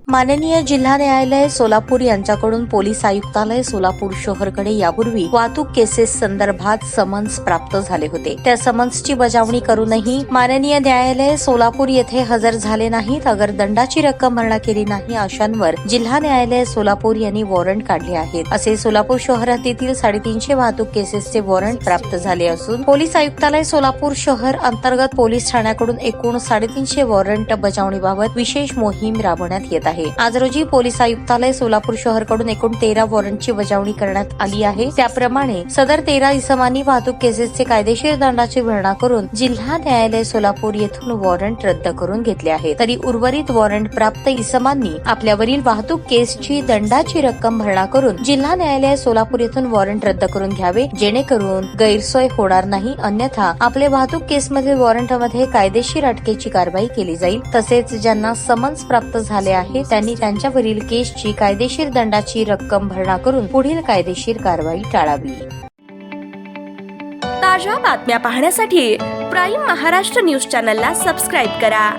माननीय जिल्हा न्यायालय सोलापूर यांच्याकडून पोलीस आयुक्तालय सोलापूर शहरकडे यापूर्वी वाहतूक केसेस संदर्भात समन्स प्राप्त झाले होते। त्या समन्सची बजावणी करूनही माननीय न्यायालय सोलापूर येथे हजर झाले नाहीत, अगर दंडाची रक्कम भरणा केली नाही अशांवर जिल्हा न्यायालय सोलापूर यांनी वॉरंट काढले आहेत। असे सोलापूर शहर हद्दीतील 350 वाहतूक केसेसचे वॉरंट प्राप्त झाले असून पोलीस आयुक्तालय सोलापूर शहर अंतर्गत पोलीस ठाण्याकडून एकूण 350 वॉरंट बजावणीबाबत विशेष मोहीम राबवण्यात येत आहे। आज रोजी पोलीस आयुक्तालय सोलापूर शहरकडून एकूण 13 वॉरंटची बजावणी करण्यात आली आहे। त्याप्रमाणे सदर 13 इसमांनी वाहतूक केसेसचे कायदेशीर दंडाची भरणा करून जिल्हा न्यायालय सोलापूर येथून वॉरंट रद्द करून घेतले आहे। तरी उर्वरित वॉरंट प्राप्त इसमांनी आपल्यावरील वाहतूक केसची दंडाची रक्कम भरणा करून जिल्हा न्यायालय सोलापूर येथून वॉरंट रद्द करून घ्यावे, जेणेकरून गैरसोय होणार नाही, अन्यथा आपले वाहतूक केसमधील वॉरंटमध्ये कायदेशीर अटकेची कारवाई केली जाईल। तसेच ज्यांना समन्स प्राप्त झाले आहे त्यांनी त्यांच्यावरील केसची कायदेशीर दंडाची रक्कम भरणा करून पुढील कायदेशीर कारवाई टाळावी। ताज्या बातम्या पाहण्यासाठी प्राईम महाराष्ट्र न्यूज चॅनलला सबस्क्राईब करा।